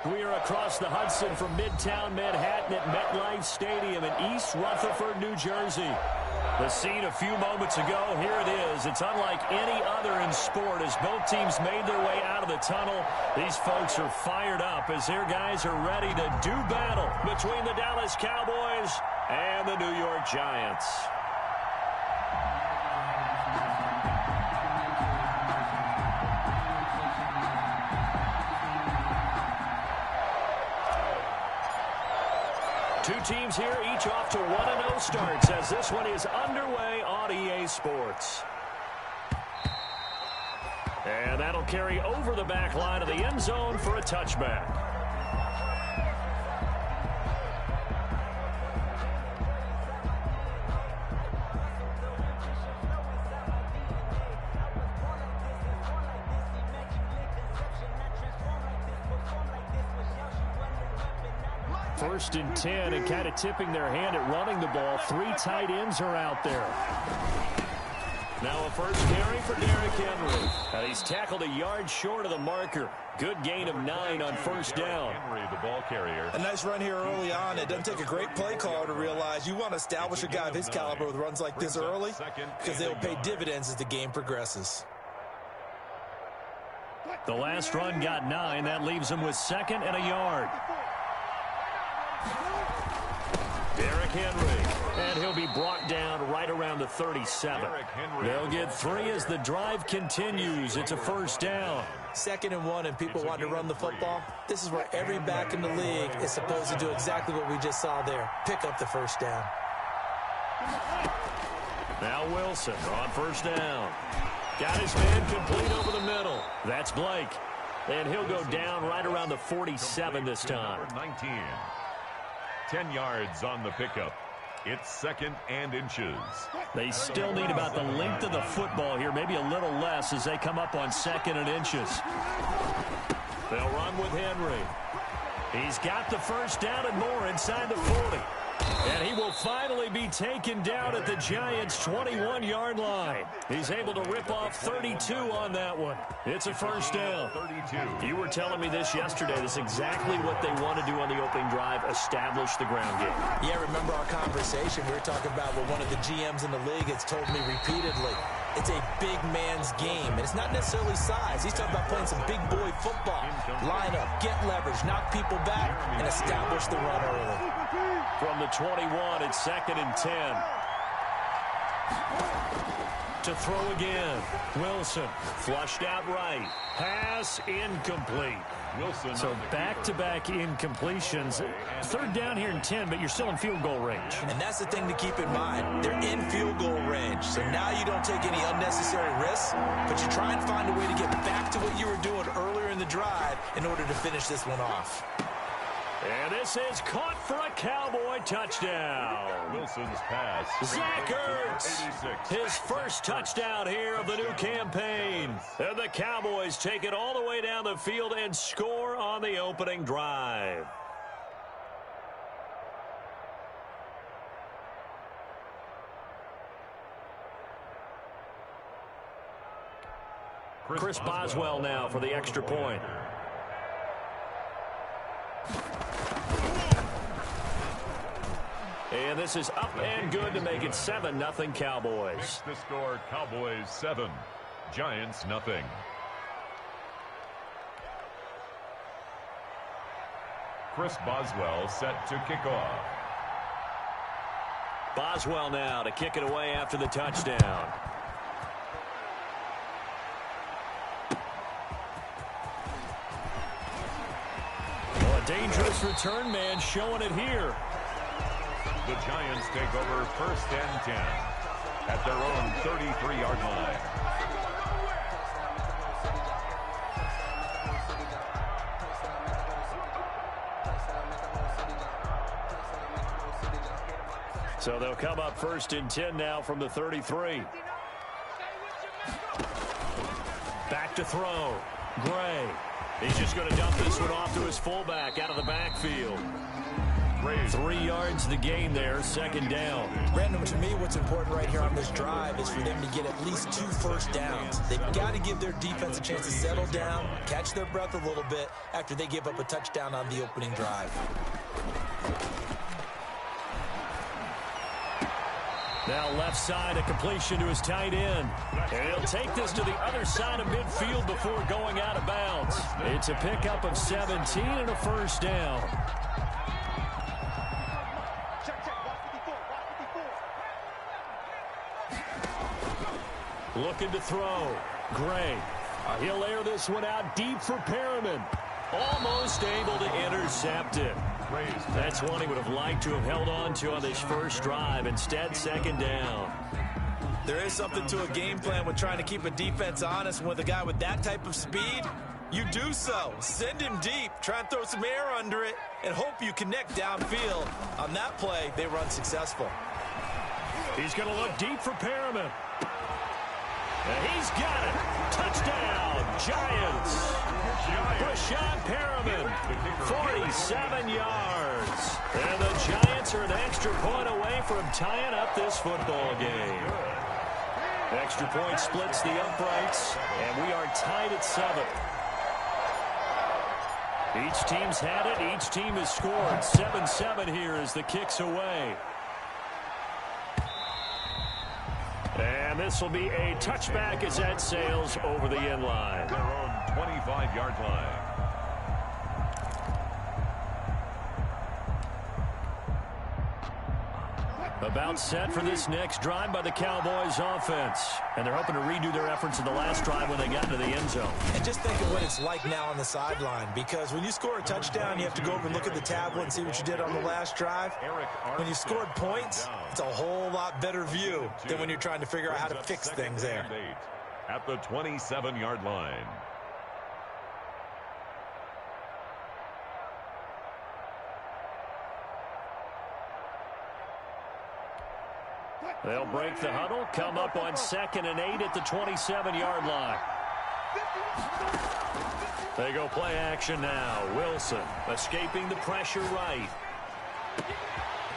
We are across the Hudson from Midtown Manhattan at MetLife Stadium in East Rutherford, New Jersey. The scene a few moments ago, here it is. It's unlike any other in sport as both teams made their way out of the tunnel. These folks are fired up as their guys are ready to do battle between the Dallas Cowboys and the New York Giants. Two teams here, each off to 1-0 starts as this one is underway on EA Sports. And that'll carry over the back line of the end zone for a touchback. First and 10, and kind of tipping their hand at running the ball. Three tight ends are out there. Now a first carry for Derrick Henry. And he's tackled a yard short of the marker. Good gain of 9 on first down. Henry, the ball carrier. A nice run here early on. It doesn't take a great play caller to realize you want to establish a guy of his caliber with runs like this early because they'll pay dividends as the game progresses. The last run got 9. That leaves him with 2nd and a yard. Derrick Henry, and he'll be brought down right around the 37. They'll get 3 as the drive continues. It's a first down. 2nd and 1, and people want to run the football. This is where every back in the league is supposed to do exactly what we just saw there. Pick up the first down. Now Wilson on first down. Got his man complete over the middle. That's Blake. And he'll go down right around the 47 this time. 19. 10 yards on the pickup. It's 2nd and inches. They still need about the length of the football here, maybe a little less as they come up on 2nd and inches. They'll run with Henry. He's got the first down and more inside the 40. And he will finally be taken down at the Giants' 21-yard line. He's able to rip off 32 on that one. It's a first down. 32. You were telling me this yesterday. This is exactly what they want to do on the opening drive, establish the ground game. Yeah, remember our conversation. We were talking about what one of the GMs in the league has told me repeatedly. It's a big man's game, and it's not necessarily size. He's talking about playing some big boy football. Line up, get leverage, knock people back, and establish the run early. From the 21, it's 2nd and 10. To throw again. Wilson flushed out right. Pass incomplete. Wilson. So back-to-back incompletions. 3rd down here and 10, but you're still in field goal range. And that's the thing to keep in mind. They're in field goal range. So now you don't take any unnecessary risks, but you try and find a way to get back to what you were doing earlier in the drive in order to finish this one off. And this is caught for a Cowboy touchdown. Wilson's pass. Zach Ertz, his first touchdown here of the new campaign. And the Cowboys take it all the way down the field and score on the opening drive. Chris Boswell now for the extra point. And this is up and good to make it 7-0 Cowboys. The score, Cowboys 7, Giants 0. Chris Boswell set to kick off. Boswell now to kick it away after the touchdown. Well, a dangerous return man showing it here. The Giants take over 1st and 10 at their own 33-yard line. So they'll come up 1st and 10 now from the 33. Back to throw. Gray. He's just going to dump this one off to his fullback out of the backfield. 3 yards the gain there, second down. Brandon, to me, what's important right here on this drive is for them to get at least 2 first downs. They've got to give their defense a chance to settle down, catch their breath a little bit after they give up a touchdown on the opening drive. Now left side, a completion to his tight end. And he'll take this to the other side of midfield before going out of bounds. It's a pickup of 17 and a first down. Looking to throw. Gray. He'll air this one out deep for Perriman. Almost able to intercept it. That's one he would have liked to have held on to on this first drive. Instead, second down. There is something to a game plan with trying to keep a defense honest. And with a guy with that type of speed, you do so. Send him deep. Try and throw some air under it and hope you connect downfield. On that play, they run successful. He's going to look deep for Perriman. And he's got it. Touchdown, Giants. Brashad Perriman, 47 yards. And the Giants are an extra point away from tying up this football game. Extra point splits the uprights, and we are tied at 7. Each team's had it. Each team has scored. 7-7 here as the kick's away. And this will be a touchback as that sails over the end line. Their own 25-yard line. About set for this next drive by the Cowboys offense. And they're hoping to redo their efforts in the last drive when they got into the end zone. And just think of what it's like now on the sideline, because when you score a touchdown, you have to go over and look at the tablet and see what you did on the last drive. When you scored points, it's a whole lot better view than when you're trying to figure out how to fix things there. At the 27-yard line. They'll break the huddle, come up on 2nd and 8 at the 27-yard line. They go play action now. Wilson escaping the pressure right.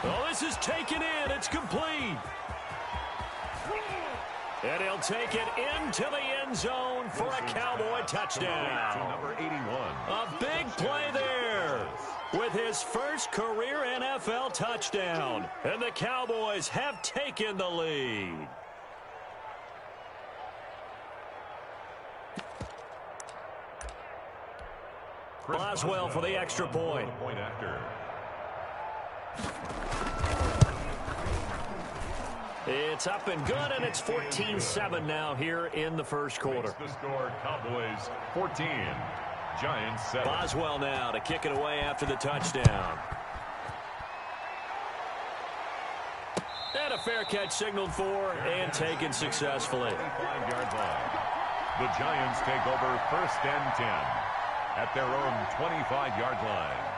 Oh, this is taken in. It's complete. And he'll take it into the end zone for a Cowboy touchdown. Number 81. A big play there with his first career NFL touchdown. And the Cowboys have taken the lead. Boswell for the extra point. Point after. It's up and good, and it's 14-7 now here in the first quarter. The score, Cowboys 14, Giants 7. Boswell now to kick it away after the touchdown. And a fair catch signaled for and taken successfully. 25-yard line. The Giants take over 1st and 10 at their own 25-yard line.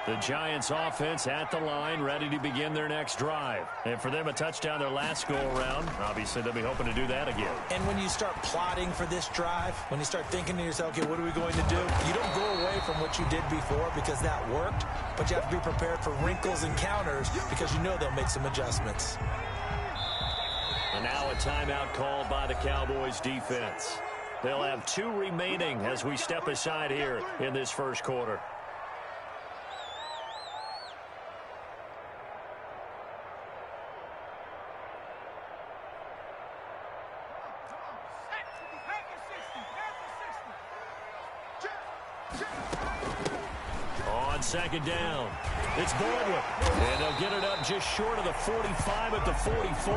The Giants offense at the line, ready to begin their next drive. And for them, a touchdown their last go-around. Obviously, they'll be hoping to do that again. And when you start plotting for this drive, when you start thinking to yourself, okay, what are we going to do? You don't go away from what you did before because that worked, but you have to be prepared for wrinkles and counters because you know they'll make some adjustments. And now a timeout called by the Cowboys defense. They'll have 2 remaining as we step aside here in this first quarter. On 2nd down, it's Baldwin. And they'll get it up just short of the 45 at the 44.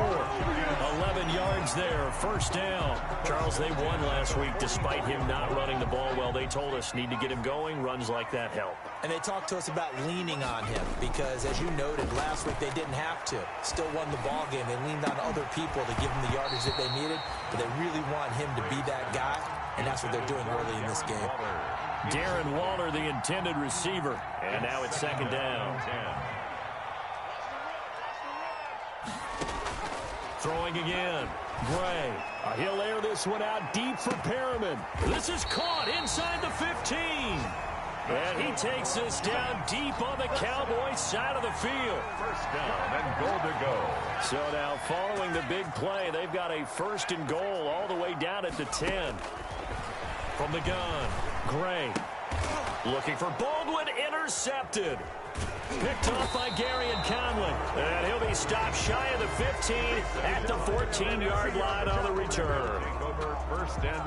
11 yards there, first down. Charles, they won last week despite him not running the ball well. They told us need to get him going. Runs like that help. And they talked to us about leaning on him because, as you noted, last week they didn't have to. Still won the ball game. They leaned on other people to give them the yardage that they needed, but they really want him to be that guy, and that's what they're doing early in this game. Darren Waller, the intended receiver. And now it's 2nd down. Throwing again. Gray. He'll air this one out deep for Perriman. This is caught inside the 15. And he takes this down deep on the Cowboys side of the field. First down and goal to go. So now following the big play, they've got a 1st and goal all the way down at the 10. From the gun, Gray. Looking for Baldwin, intercepted. Picked off by Gary and Conley. And he'll be stopped shy of the 15 at the 14-yard line on the return.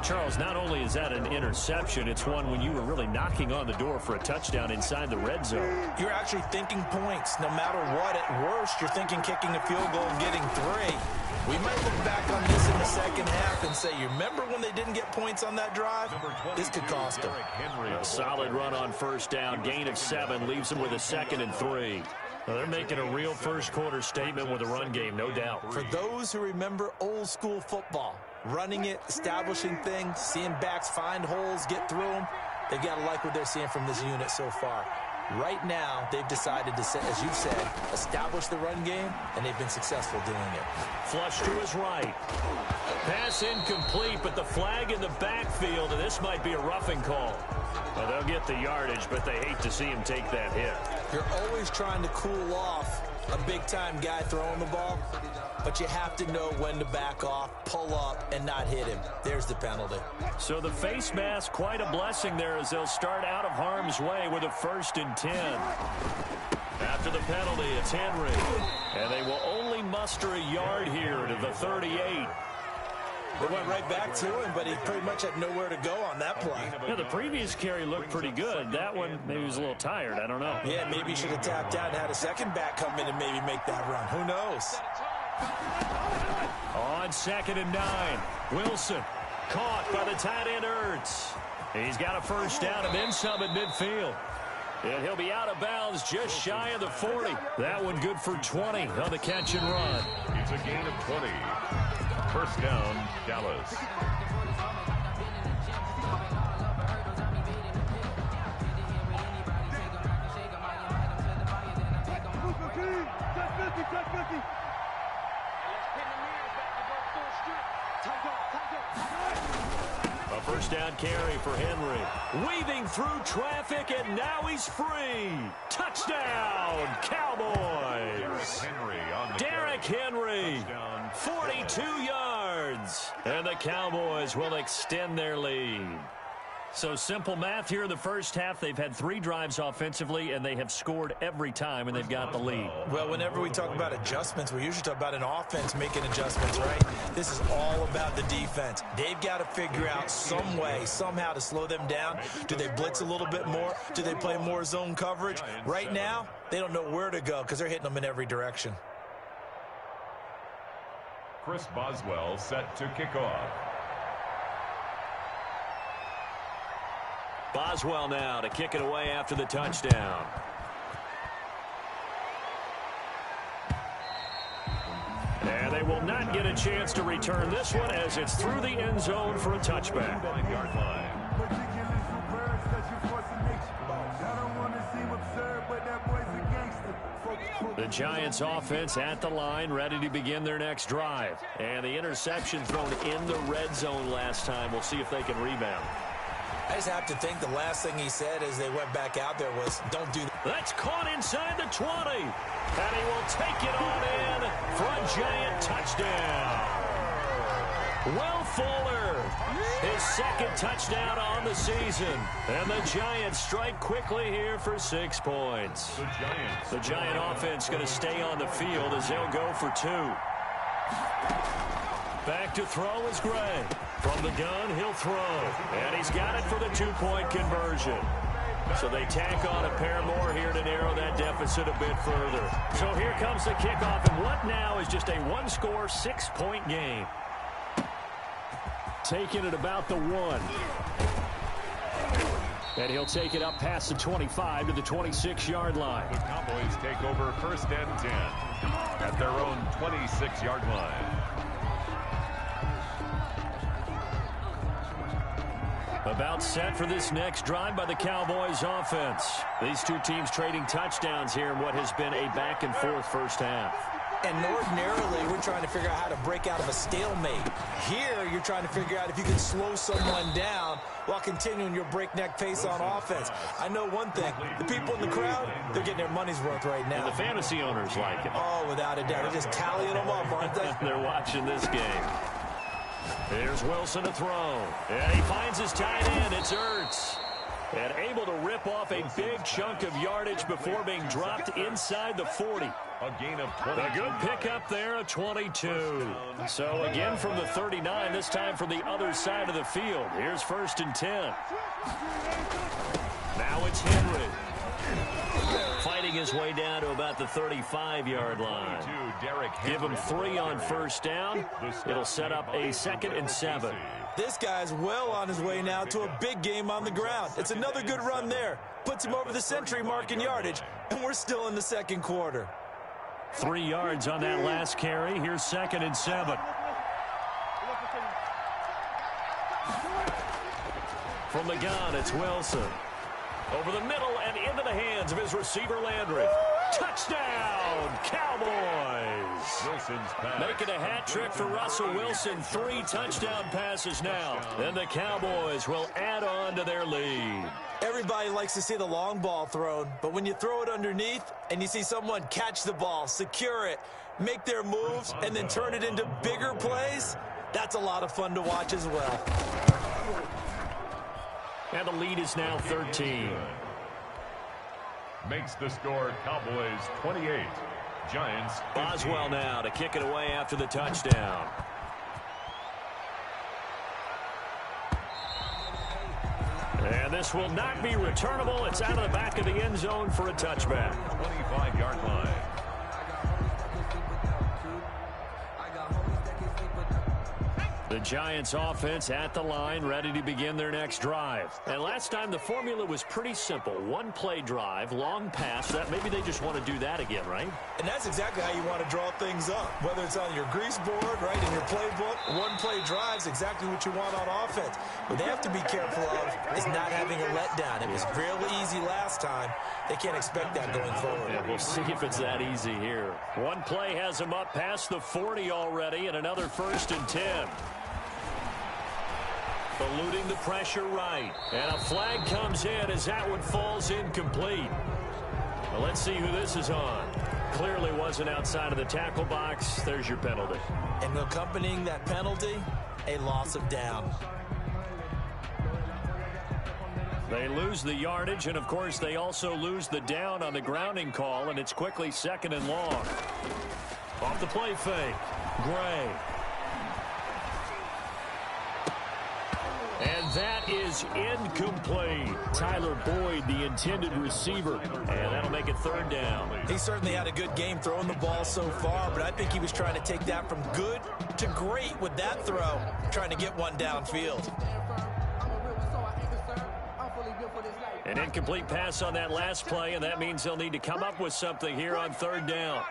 Charles, not only is that an interception, it's one when you were really knocking on the door for a touchdown inside the red zone. You're actually thinking points. No matter what, at worst, you're thinking kicking a field goal and getting 3. We might look back on this in the second half and say, you remember when they didn't get points on that drive? This could cost them. A solid run on 1st down, gain of 7, leaves them with a 2nd and 3. Well, they're making a real first-quarter statement with a run game, no doubt. For those who remember old-school football, running it, establishing things, seeing backs find holes, get through them, they've got to like what they're seeing from this unit so far. Right now, they've decided to, as you said, establish the run game, and they've been successful doing it. Flush to his right. Pass incomplete, but the flag in the backfield, and this might be a roughing call. Well, they'll get the yardage, but they hate to see him take that hit. You're always trying to cool off a big-time guy throwing the ball, but you have to know when to back off, pull up, and not hit him. There's the penalty. So the face mask, quite a blessing there as they'll start out of harm's way with a 1st and 10. After the penalty, it's Henry. And they will only muster a yard here to the 38. They went right back to him, but he pretty much had nowhere to go on that play. Yeah, the previous carry looked pretty good. That one, maybe he was a little tired. I don't know. Yeah, maybe he should have tapped out and had a second back come in and maybe make that run. Who knows? On 2nd and 9, Wilson caught by the tight end Ertz. He's got a 1st down and then some at midfield. And he'll be out of bounds just shy of the 40. That one good for 20 on the catch and run. It's a gain of 20. 1st down, Dallas. A 1st down carry for Henry. Weaving through traffic, and now he's free. Touchdown, Cowboys. Derrick Henry, 42 yards. And the Cowboys will extend their lead. So simple math here in the first half. They've had 3 drives offensively, and they have scored every time, and they've got the lead. Well, whenever we talk about adjustments, we usually talk about an offense making adjustments, right? This is all about the defense. They've got to figure out some way, somehow to slow them down. Do they blitz a little bit more? Do they play more zone coverage? Right now, they don't know where to go because they're hitting them in every direction. Chris Boswell set to kick off. Boswell now to kick it away after the touchdown. And they will not get a chance to return this one as it's through the end zone for a touchback. 9-yard line. The Giants offense at the line, ready to begin their next drive. And the interception thrown in the red zone last time. We'll see if they can rebound. I just have to think the last thing he said as they went back out there was, don't do that. That's caught inside the 20. And he will take it on in for a Giant touchdown. Will Fuller, his 2nd touchdown on the season. And the Giants strike quickly here for 6 points. The Giant offense going to stay on the field as they'll go for 2. Back to throw is Gray. From the gun, he'll throw. And he's got it for the 2-point conversion. So they tack on a pair more here to narrow that deficit a bit further. So here comes the kickoff, and what now is just a 1-score, 6-point game. Taking it about the 1. And he'll take it up past the 25 to the 26-yard line. The Cowboys take over 1st and 10 at their own 26-yard line. About set for this next drive by the Cowboys offense. These two teams trading touchdowns here in what has been a back-and-forth first half. And ordinarily, we're trying to figure out how to break out of a stalemate. Here, you're trying to figure out if you can slow someone down while continuing your breakneck pace on offense. I know one thing. The people in the crowd, they're getting their money's worth right now. And the fantasy owners like it. Oh, without a doubt. They're just tallying them up, aren't they? They're watching this game. Here's Wilson to throw. And he finds his tight end. It's Ertz. And able to rip off a big chunk of yardage before being dropped inside the 40. A gain of 20. A good pickup there, a 22. So again from the 39, this time from the other side of the field. Here's 1st and 10. Now it's Henry. Fighting his way down to about the 35-yard line. Give him 3 on 1st down. It'll set up a 2nd and 7. This guy's well on his way now to a big game on the ground. It's another good run there. Puts him over the century mark in yardage, and we're still in the 2nd quarter. 3 yards on that last carry. Here's 2nd and 7. From the gun, it's Wilson. Over the middle and into the hands of his receiver, Landry. Touchdown, Cowboys! Wilson's pass. Making a hat trick for Russell Wilson. 3 touchdown passes now. And the Cowboys will add on to their lead. Everybody likes to see the long ball thrown, but when you throw it underneath and you see someone catch the ball, secure it, make their moves, and then turn it into bigger plays, that's a lot of fun to watch as well. And the lead is now 13. Makes the score Cowboys 28. Giants 15. Boswell now to kick it away after the touchdown. And this will not be returnable. It's out of the back of the end zone for a touchback. 25-yard line. The Giants offense at the line, ready to begin their next drive. And last time the formula was pretty simple. 1-play drive, long pass. That maybe they just want to do that again, right? And that's exactly how you want to draw things up. Whether it's on your grease board, right, in your playbook, 1-play drive's exactly what you want on offense. What they have to be careful of is not having a letdown. It was really easy last time. They can't expect that going forward. Yeah, we'll see if it's that easy here. 1 play has him up past the 40 already, and another 1st and 10. Eluding the pressure right. And a flag comes in as that one falls incomplete. Well, let's see who this is on. Clearly wasn't outside of the tackle box. There's your penalty. And accompanying that penalty, a loss of down. They lose the yardage, and of course they also lose the down on the grounding call, and it's quickly 2nd and long. Off the play fake. Gray. And that is incomplete. Tyler Boyd, the intended receiver. And that'll make it 3rd down. He certainly had a good game throwing the ball so far, but I think he was trying to take that from good to great with that throw, trying to get one downfield. An incomplete pass on that last play, and that means they'll need to come up with something here on 3rd down.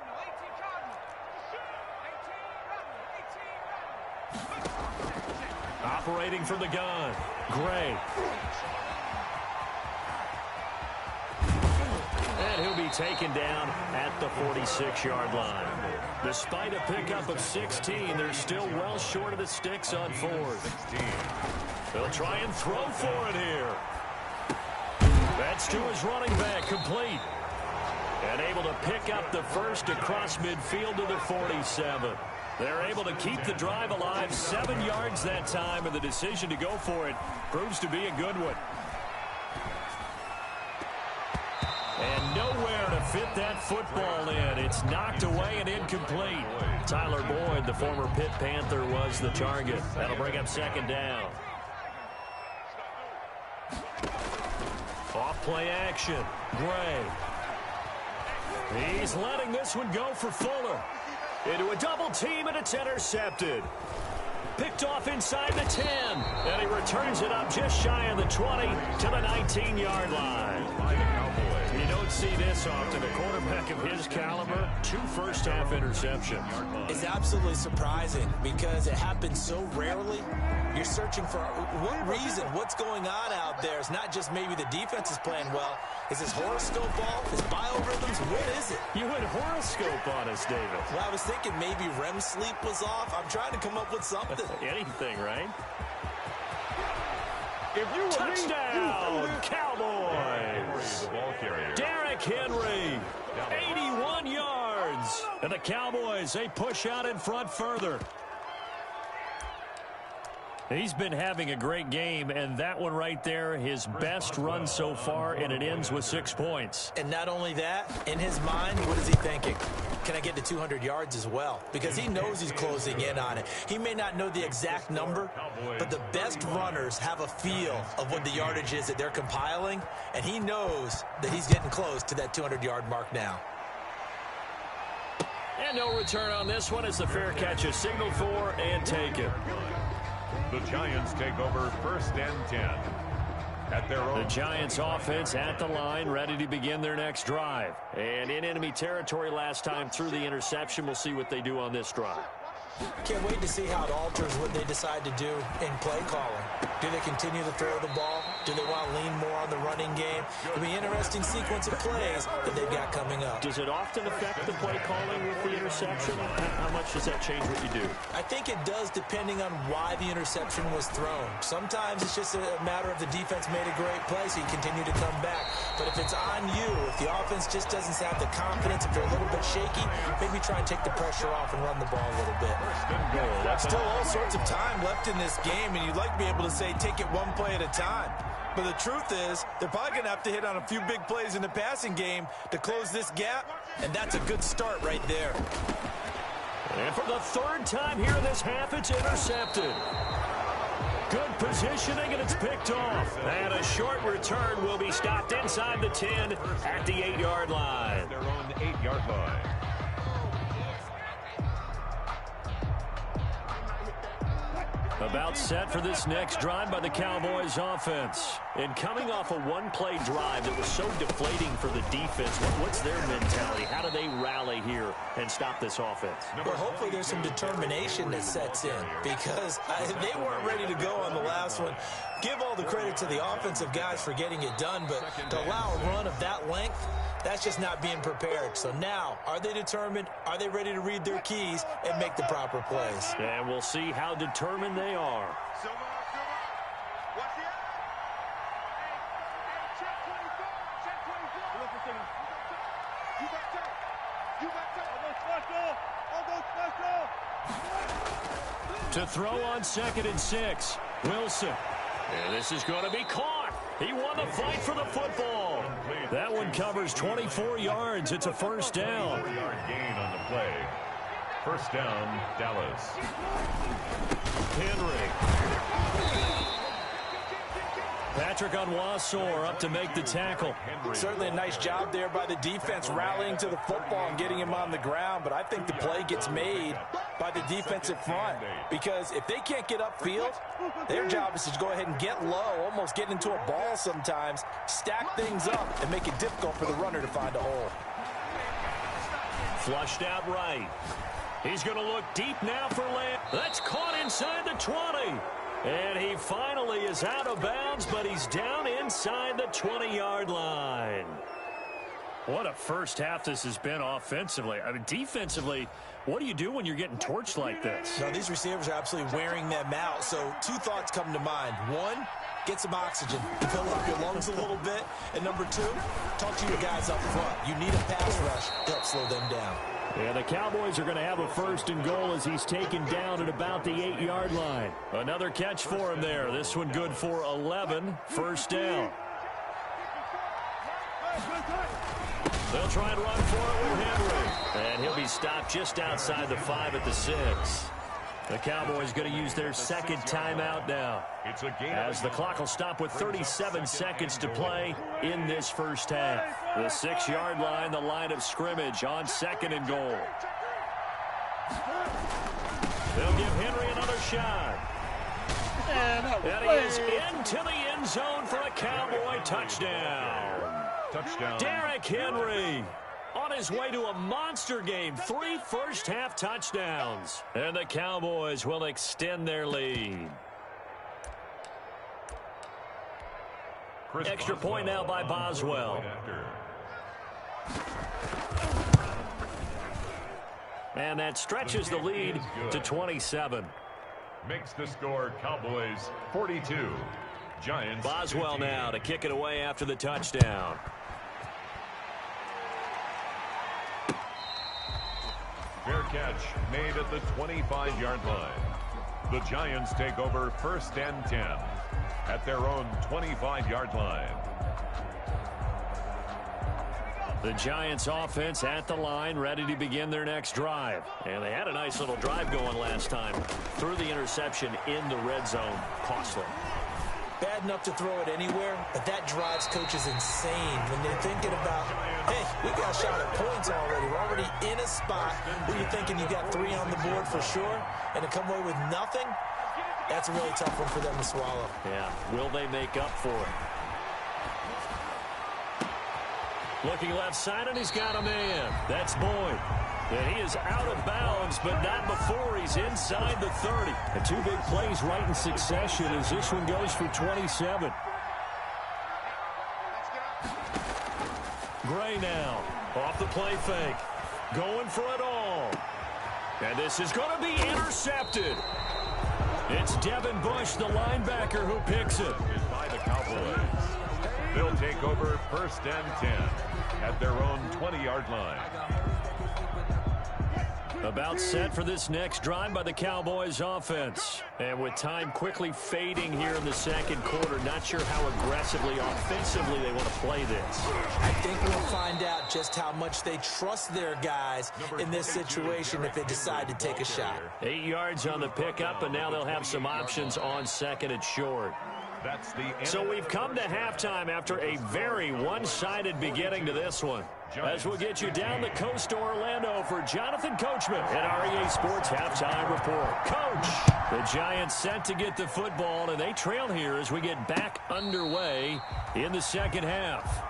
Operating from the gun, Gray. And he'll be taken down at the 46-yard line. Despite a pickup of 16, they're still well short of the sticks on 4th. They'll try and throw for it here. That's to his running back, complete. And able to pick up the first across midfield to the 47. They're able to keep the drive alive, 7 yards that time, and the decision to go for it proves to be a good one. And nowhere to fit that football in. It's knocked away and incomplete. Tyler Boyd, the former Pitt Panther, was the target. That'll bring up 2nd down. Off play action, Gray. He's letting this one go for Fuller. Into a double team, and it's intercepted. Picked off inside the 10. And he returns it up just shy of the 20 to the 19-yard line. You don't see this often. A quarterback of his caliber 2 first-half interceptions. It's absolutely surprising because it happens so rarely. You're searching for what reason, what's going on out there. It's not just maybe the defense is playing well. Is this horoscope off? Is biorhythms? What is it? You went horoscope on us, David. Well, I was thinking maybe REM sleep was off. I'm trying to come up with something. Anything, right? Touchdown, Cowboys! Derrick Henry, 81 yards. And the Cowboys, they push out in front further. He's been having a great game, and that one right there, his best run so far, and it ends with 6 points. And not only that, in his mind, what is he thinking? Can I get to 200 yards as well? Because he knows he's closing in on it. He may not know the exact number, but the best runners have a feel of what the yardage is that they're compiling, and he knows that he's getting close to that 200-yard mark now. And no return on this one as the fair catch is signaled for and taken. The Giants take over 1st and 10 at their own. The Giants offense at the line, ready to begin their next drive. And in enemy territory last time through the interception. We'll see what they do on this drive. Can't wait to see how it alters what they decide to do in play calling. Do they continue to throw the ball? Do they want to lean more on the running game? It'll be an interesting sequence of plays that they've got coming up. Does it often affect the play calling with the interception? How much does that change what you do? I think it does depending on why the interception was thrown. Sometimes it's just a matter of the defense made a great play, so you continue to come back. But if it's on you, if the offense just doesn't have the confidence, if they're a little bit shaky, maybe try and take the pressure off and run the ball a little bit. Still all sorts of time left in this game, and you'd like to be able to say take it one play at a time. But the truth is, they're probably going to have to hit on a few big plays in the passing game to close this gap, and that's a good start right there. And for the 3rd time here in this half, it's intercepted. Good positioning, and it's picked off. And a short return will be stopped inside the 10 at the 8-yard line. Their own 8-yard line. About set for this next drive by the Cowboys offense. And coming off a one-play drive that was so deflating for the defense, what's their mentality? How do they rally here and stop this offense? Well, hopefully there's some determination that sets in because they weren't ready to go on the last one. Give all the credit to the offensive guys for getting it done, but to allow a run of that length, that's just not being prepared. So now, are they determined? Are they ready to read their keys and make the proper plays? And we'll see how determined they are. To throw on 2nd and 6, Wilson. And this is going to be caught. He won the fight for the football. That one covers 24 yards. It's a first down. 4-yard gain on the play. First down, Dallas. Henry. Patrick Onwuasor up to make the tackle. Certainly a nice job there by the defense rallying to the football and getting him on the ground, but I think the play gets made by the defensive front because if they can't get upfield, their job is to go ahead and get low, almost get into a ball sometimes, stack things up, and make it difficult for the runner to find a hole. Flushed out right. He's going to look deep now for Lamb. That's caught inside the 20. And he finally is out of bounds, but he's down inside the 20-yard line. What a first half this has been offensively. I mean, defensively, what do you do when you're getting torched like this? No, these receivers are absolutely wearing them out. So 2 thoughts come to mind. 1, get some oxygen, fill up your lungs a little bit. And number 2, talk to your guys up front. You need a pass rush to help slow them down. Yeah, the Cowboys are going to have a 1st and goal as he's taken down at about the 8-yard line. Another catch for him there. This one good for 11. First down. They'll try and run for it with Henry. And he'll be stopped just outside the 5 at the 6. The Cowboys going to use their 2nd timeout now, as the clock will stop with 37 seconds to play in this first half. The 6-yard line, the line of scrimmage on 2nd and goal. They'll give Henry another shot. And he is into the end zone for a Cowboy touchdown. Touchdown. Derrick Henry. on his way to a monster game. 3 first-half touchdowns. And the Cowboys will extend their lead. Extra point now by Boswell. And that stretches the lead to 27. Makes the score Cowboys 42. Giants. Boswell 15. Now to kick it away after the touchdown. Fair catch made at the 25-yard line. The Giants take over 1st and 10 at their own 25-yard line. The Giants offense at the line, ready to begin their next drive. And they had a nice little drive going last time. Threw the interception in the red zone. Costly. Bad enough to throw it anywhere, but that drives coaches insane when they're thinking about, hey, we got a shot at points already. We're already in a spot where you're thinking you got 3 on the board for sure, and to come away with nothing, that's a really tough one for them to swallow. Yeah, will they make up for it? Looking left side, and he's got a man. That's Boyd. And he is out of bounds, but not before he's inside the 30. And 2 big plays right in succession as this one goes for 27. Gray now, off the play fake. Going for it all. And this is going to be intercepted. It's Devin Bush, the linebacker, who picks it. By the Cowboys. They'll take over 1st and 10 at their own 20-yard line. About set for this next drive by the Cowboys offense. And with time quickly fading here in the second quarter, not sure how aggressively, offensively they want to play this. I think we'll find out just how much they trust their guys in this situation if they decide to take a shot. 8 yards on the pickup, and now they'll have some options on 2nd and short. So we've come to halftime after a very one-sided beginning to this one. As we'll get you down the coast to Orlando for Jonathan Coachman at REA Sports Halftime Report. Coach, the Giants set to get the football, and they trail here as we get back underway in the second half.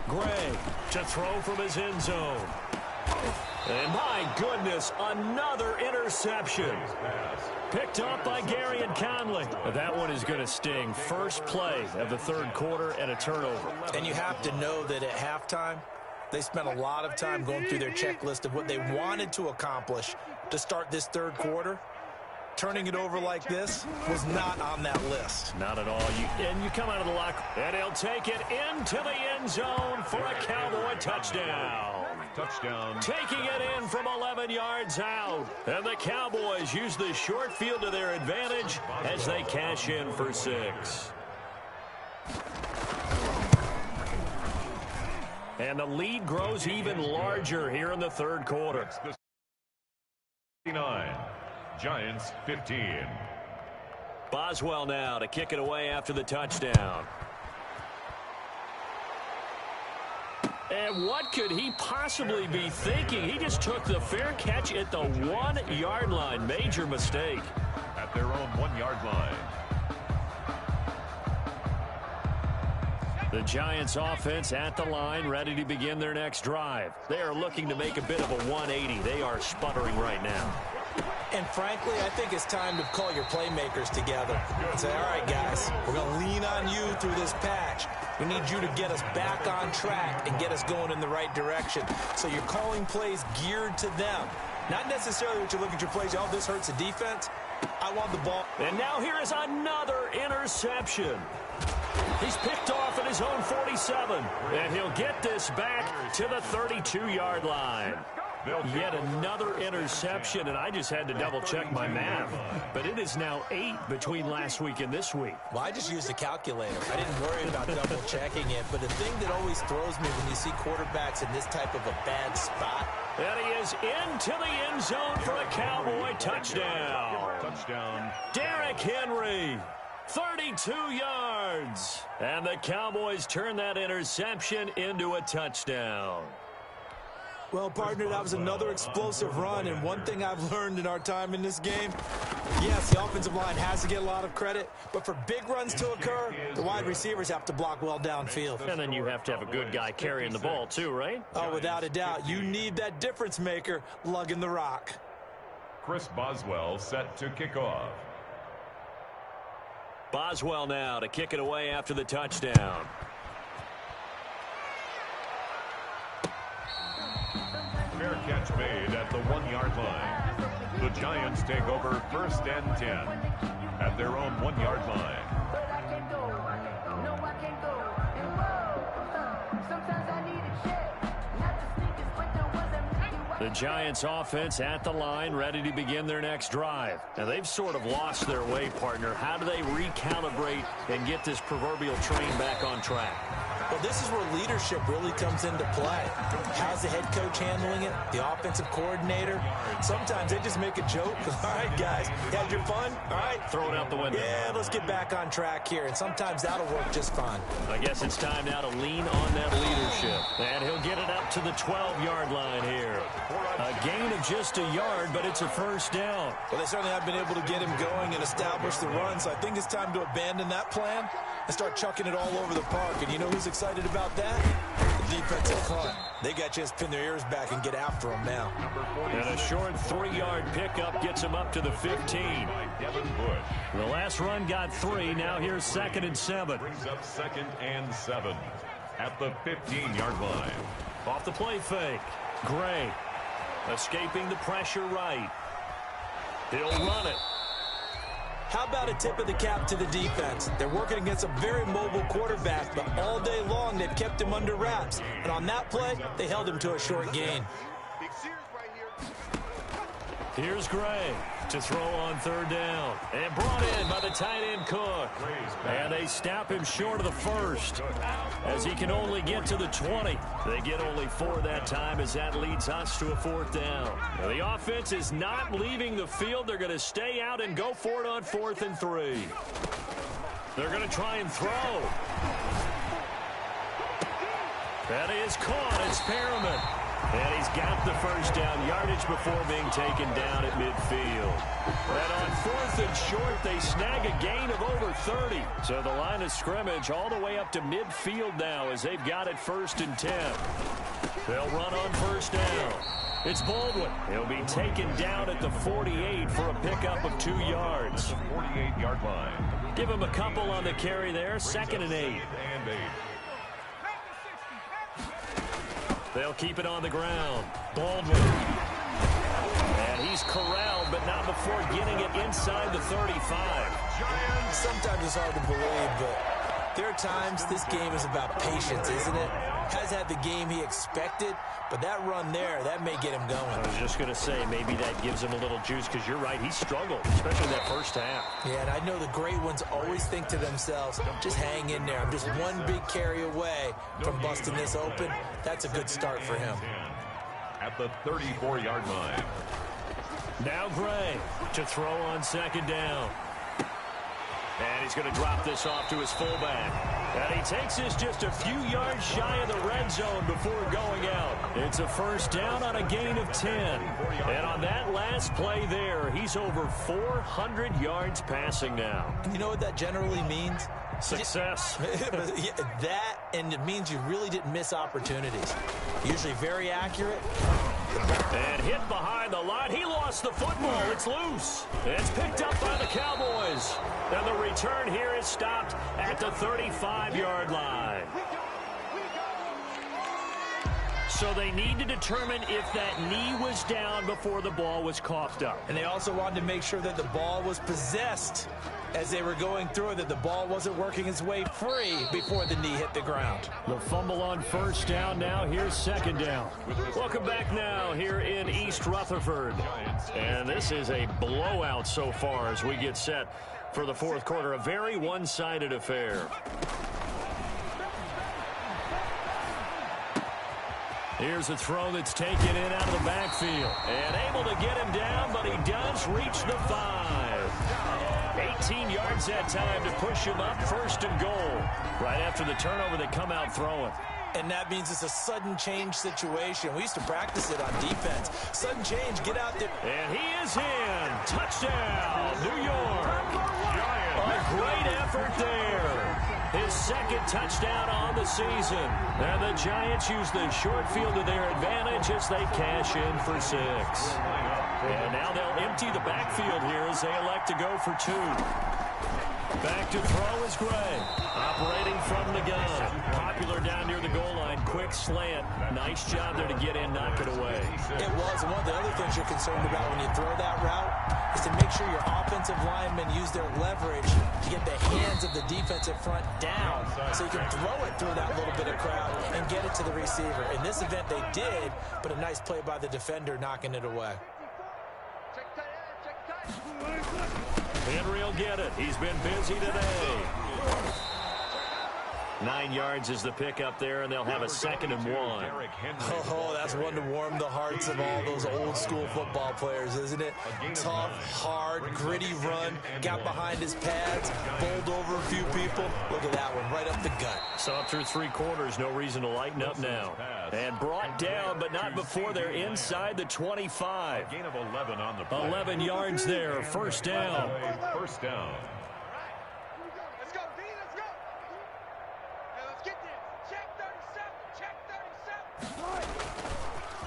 Gray to throw from his end zone. And my goodness, another interception. Picked up by Gary and Conley. That one is going to sting. First play of the 3rd quarter and a turnover. And you have to know that at halftime, they spent a lot of time going through their checklist of what they wanted to accomplish to start this 3rd quarter. Turning it over like this was not on that list. Not at all. You come out of the locker, and he'll take it into the end zone for a Cowboy touchdown. Touchdown. Taking it in from 11 yards out. And the Cowboys use the short field to their advantage as they cash in for 6. And the lead grows even larger here in the 3rd quarter. 9. Giants 15. Boswell now to kick it away after the touchdown. And what could he possibly be thinking? He just took the fair catch at the 1-yard line. Major mistake. At their own 1-yard line. The Giants offense at the line, ready to begin their next drive. They are looking to make a bit of a 180. They are sputtering right now. And frankly, I think it's time to call your playmakers together and say, all right, guys, we're going to lean on you through this patch. We need you to get us back on track and get us going in the right direction. So you're calling plays geared to them. Not necessarily what you look at your plays, oh, this hurts the defense. I want the ball. And now here is another interception. He's picked off at his own 47. And he'll get this back to the 32-yard line. Yet another interception, and I just had to double-check my math. But it is now 8 between last week and this week. Well, I just used a calculator. I didn't worry about double-checking it. But the thing that always throws me when you see quarterbacks in this type of a bad spot. And he is into the end zone for a Cowboy touchdown. Touchdown. Derrick Henry. 32 yards. And the Cowboys turn that interception into a touchdown. Well, partner, that was another explosive run, and one thing I've learned in our time in this game, yes, the offensive line has to get a lot of credit, but for big runs to occur, the wide receivers have to block well downfield. And then you have to have a good guy carrying the ball too, right? Oh, without a doubt. You need that difference maker lugging the rock. Chris Boswell set to kick off. Boswell now to kick it away after the touchdown. Fair catch made at the 1-yard line. The Giants take over 1st and 10 at their own 1-yard line. The Giants offense at the line, ready to begin their next drive. Now, they've sort of lost their way, partner. How do they recalibrate and get this proverbial train back on track? Well, this is where leadership really comes into play. How's the head coach handling it? The offensive coordinator? Sometimes they just make a joke. All right, guys, had your fun? All right. Throw it out the window. Yeah, let's get back on track here. And sometimes that'll work just fine. I guess it's time now to lean on that leadership. And he'll get it up to the 12-yard line here. A gain of just a yard, but it's a first down. Well, they certainly have been able to get him going and establish the run, so I think it's time to abandon that plan and start chucking it all over the park. And you know who's excited about that? The defensive front. They got just pin their ears back and get after him now. And a short 3-yard pickup gets him up to the 15. The last run got 3. Now here's 2nd and 7. Brings up 2nd and 7 at the 15-yard line. Off the play fake. Gray escaping the pressure right. He'll run it. How about a tip of the cap to the defense? They're working against a very mobile quarterback, but all day long they've kept him under wraps. And on that play, they held him to a short gain. Here's Gray to throw on 3rd down. And brought in by the tight end Cook. And they snap him short of the 1st as he can only get to the 20. They get only 4 that time as that leads us to a 4th down. Now, the offense is not leaving the field. They're going to stay out and go for it on 4th and 3. They're going to try and throw. That is caught. It's Perriman. And he's got the first down yardage before being taken down at midfield. And on 4th and short, they snag a gain of over 30. So the line of scrimmage all the way up to midfield now as they've got it 1st and 10. They'll run on 1st down. It's Baldwin. He'll be taken down at the 48 for a pickup of 2 yards. 48-yard line. Give him a couple on the carry there. 2nd and 8. They'll keep it on the ground. Baldwin. And he's corralled, but not before getting it inside the 35. Sometimes it's hard to believe, but there are times this game is about patience, isn't it? Has had the game he expected, but that run there, that may get him going. I was just going to say, maybe that gives him a little juice, because you're right, he struggled, especially that first half. Yeah, and I know the great ones always think to themselves, just hang in there. I'm just one big carry away from busting this open. That's a good start for him. At the 34-yard line. Now Gray to throw on 2nd down. And he's going to drop this off to his fullback. And he takes this just a few yards shy of the red zone before going out. It's a first down on a gain of 10. And on that last play there, he's over 400 yards passing now. You know what that generally means? Success. That, and it means you really didn't miss opportunities. Usually very accurate. And hit behind the line. He lost the football. It's loose. It's picked up by the Cowboys. And the return here is stopped at the 35-yard line. So they need to determine if that knee was down before the ball was coughed up. And they also wanted to make sure that the ball was possessed as they were going through it, that the ball wasn't working its way free before the knee hit the ground. The fumble on first down now. Here's 2nd down. Welcome back now here in East Rutherford. And this is a blowout so far as we get set for the 4th quarter. A very one-sided affair. Here's a throw that's taken in out of the backfield. And able to get him down, but he does reach the 5. 18 yards that time to push him up 1st and goal. Right after the turnover, they come out throwing. And that means it's a sudden change situation. We used to practice it on defense. Sudden change, get out there. And he is in. Touchdown, New York. A great effort there. His 2nd touchdown on the season. And the Giants use the short field to their advantage as they cash in for 6. And now they'll empty the backfield here as they elect to go for 2. Back to throw is Gray. Operating from the gun. Popular down near the goal line. Quick slant. Nice job there to get in, knock it away. It was. And one of the other things you're concerned about when you throw that route is to make sure your offensive linemen use their leverage to get the hands of the defensive front down so you can throw it through that little bit of crowd and get it to the receiver. In this event, they did, but a nice play by the defender knocking it away. Henry will get it. He's been busy today. 9 yards is the pickup there, and they'll have a 2nd and 1. Oh, that's one to warm the hearts of all those old school football players, isn't it? Tough, hard, gritty run, got behind his pads, bowled over a few people. Look at that one, right up the gut. So up through 3 quarters, no reason to lighten up now. And brought down, but not before they're inside the 25. Gain of 11 on the play. 11 yards there, 1st down. 1st down.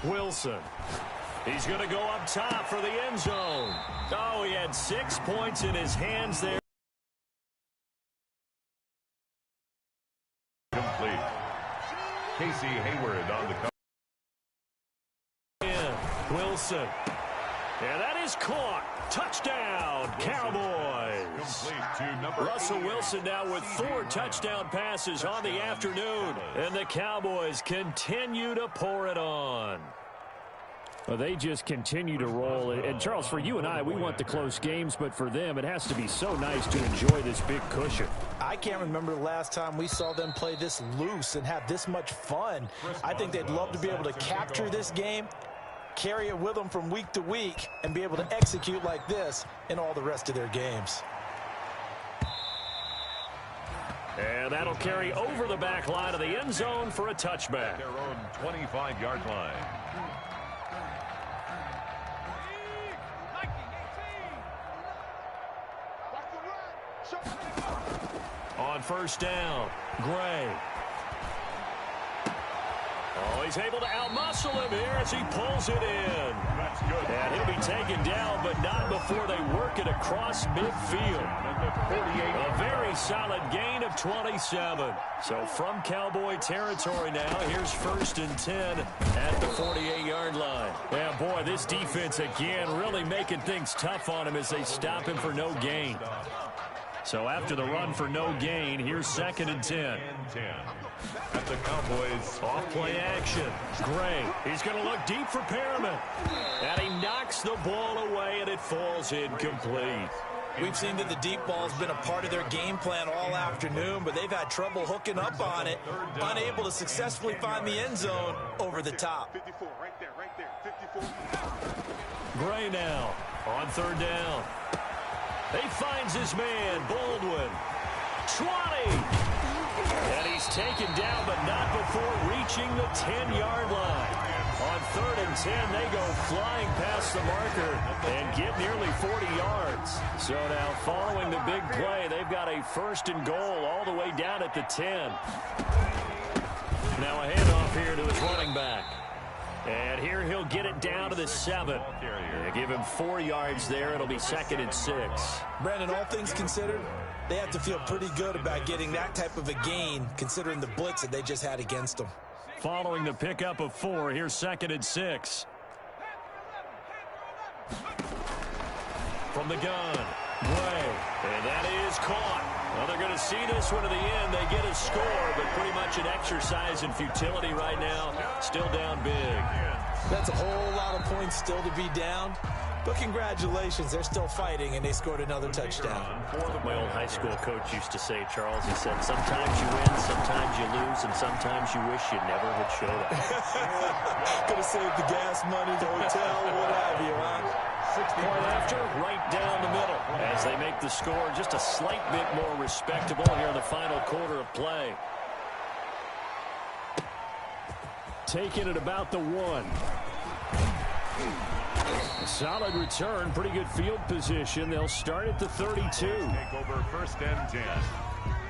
Wilson. He's going to go up top for the end zone. Oh, he had 6 points in his hands there. Complete. Casey Hayward on the cover. Wilson. And that is caught. Touchdown, Cowboys. Russell Wilson now with 4 touchdown passes on the afternoon. And the Cowboys continue to pour it on. Well, they just continue to roll. And, Charles, for you and I, we want the close games, but for them, it has to be so nice to enjoy this big cushion. I can't remember the last time we saw them play this loose and have this much fun. I think they'd love to be able to capture this game, carry it with them from week to week, and be able to execute like this in all the rest of their games. And that'll carry over the back line of the end zone for a touchback. Their own 25-yard line. On 1st down, Gray. Oh, he's able to outmuscle him here as he pulls it in. That's good. And he'll be taken down, but not before they work it across midfield. A very solid gain of 27. So from Cowboy territory now, here's 1st and 10 at the 48-yard line. Yeah, boy, this defense again really making things tough on him as they stop him for no gain. So after the run for no gain, here's 2nd and 10. At the Cowboys. Off play action. Gray. He's going to look deep for Perriman. And he knocks the ball away, and it falls incomplete. We've seen that the deep ball's been a part of their game plan all afternoon, but they've had trouble hooking up on it, unable to successfully find the end zone over the top. 54, right there, 54. Gray now on 3rd down. He finds his man, Baldwin. 20. And he's taken down, but not before reaching the 10-yard line. On 3rd and 10, they go flying past the marker and get nearly 40 yards. So now following the big play, they've got a 1st and goal all the way down at the 10. Now a handoff here to his running back. And here he'll get it down to the 7. Give him 4 yards there. It'll be 2nd and 6. Brandon, all things considered, they have to feel pretty good about getting that type of a gain, considering the blitz that they just had against them. Following the pickup of 4, here's 2nd and 6. From the gun, Gray. And that is caught. Well, they're going to see this one to the end. They get a score, but pretty much an exercise in futility right now. Still down big. That's a whole lot of points still to be down. But congratulations, they're still fighting, and they scored another touchdown. My old high school coach used to say, Charles, he said, sometimes you win, sometimes you lose, and sometimes you wish you never had showed up. Could have saved the gas money, the hotel, what have you, huh? Point after, right down the middle. As they make the score just a slight bit more respectable here in the final quarter of play. Taking it about the 1. Solid return, pretty good field position. They'll start at the 32. Take over first and 10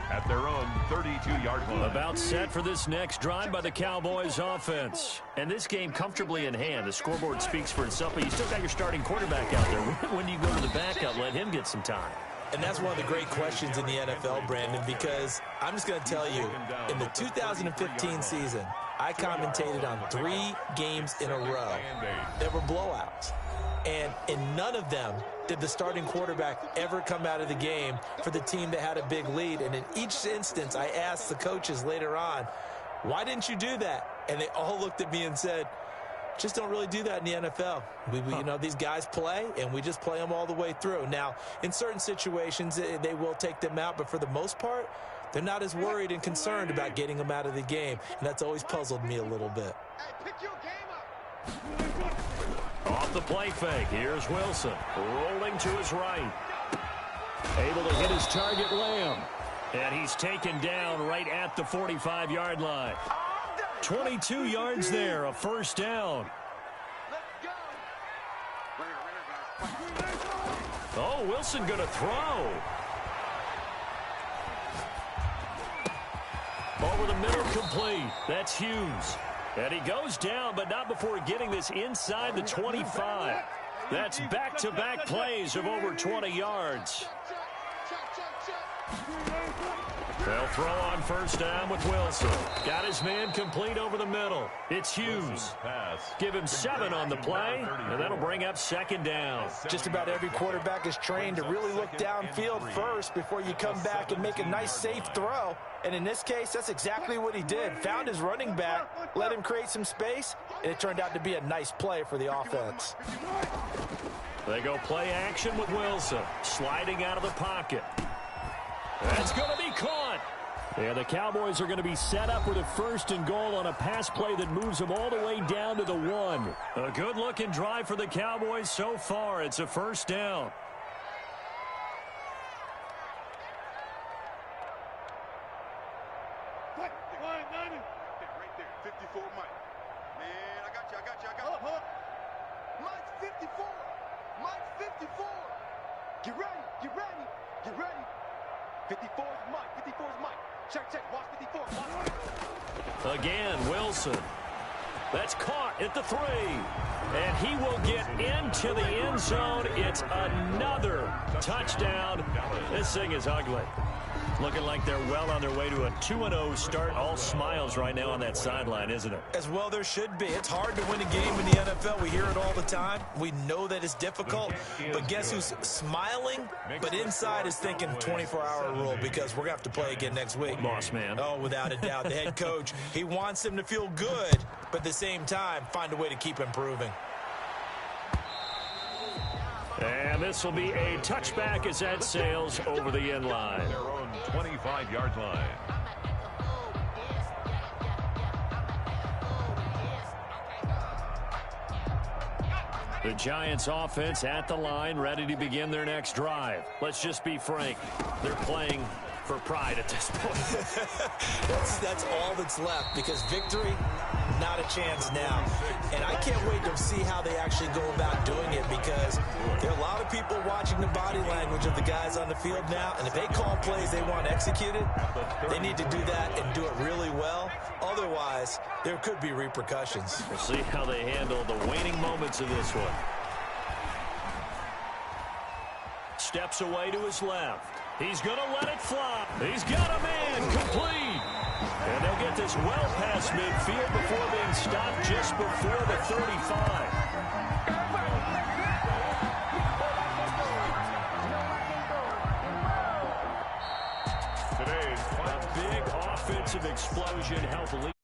at their own 32-yard line. About set for this next drive by the Cowboys offense. And this game comfortably in hand. The scoreboard speaks for itself, but you still got your starting quarterback out there. When do you go to the backup, let him get some time? And that's one of the great questions in the NFL, Brandon, because I'm just going to tell you, in the 2015 season, I commentated on 3 games in a row that were blowouts. And in none of them did the starting quarterback ever come out of the game for the team that had a big lead. And in each instance, I asked the coaches later on, why didn't you do that? And they all looked at me and said, just don't really do that in the NFL. You know, these guys play, and we just play them all the way through. Now, in certain situations, they will take them out, but for the most part, they're not as worried and concerned about getting them out of the game, and that's always puzzled me a little bit. Hey, pick your game up. Off the play fake, here's Wilson, rolling to his right. Able to hit his target, Lamb. And he's taken down right at the 45-yard line. 22 yards there, a first down. Oh, Wilson going to throw. Over the middle, complete. That's Hughes. And he goes down, but not before getting this inside the 25. That's back-to-back plays of over 20 yards. They'll throw on first down with Wilson. Got his man complete over the middle. It's Hughes. Give him 7 on the play, and that'll bring up second down. Just about every quarterback is trained to really look downfield first before you come back and make a nice, safe throw. And in this case, that's exactly what he did. Found his running back, let him create some space, and it turned out to be a nice play for the offense. They go play action with Wilson, sliding out of the pocket. That's going to be caught. And the Cowboys are going to be set up with a 1st and goal on a pass play that moves them all the way down to the 1. A good-looking drive for the Cowboys so far. It's a first down. Right there, 54 Mike. Man, I got you. Mike's 54. Mike's 54. Get ready. 54 is Mike. Check. Watch 54. Watch. Again, Wilson. That's caught at the 3. And he will get into the end zone. It's another touchdown. This thing is ugly. Looking like they're well on their way to a 2-0 start. All smiles right now on that sideline, isn't it? As well there should be. It's hard to win a game in the NFL. We hear it all the time. We know that it's difficult. But guess who's smiling? But inside is thinking 24-hour rule because we're going to have to play again next week. Boss man. Oh, without a doubt. The head coach, he wants them to feel good, but at the same time, find a way to keep improving. And this will be a touchback as that sails over the end line. Their own 25-yard line. The Giants offense at the line, ready to begin their next drive. Let's just be frank. They're playing for pride at this point. That's all that's left because victory, not a chance now. And I can't wait to see how they actually go about doing it because there are a lot of people watching the body language of the guys on the field now. And if they call plays they want executed, they need to do that and do it really well. Otherwise, there could be repercussions. We'll see how they handle the waning moments of this one. Steps away to his left. He's going to let it fly. He's got a man complete. And they'll get this well past midfield before being stopped just before the 35. Today's A big offensive explosion helped the lead.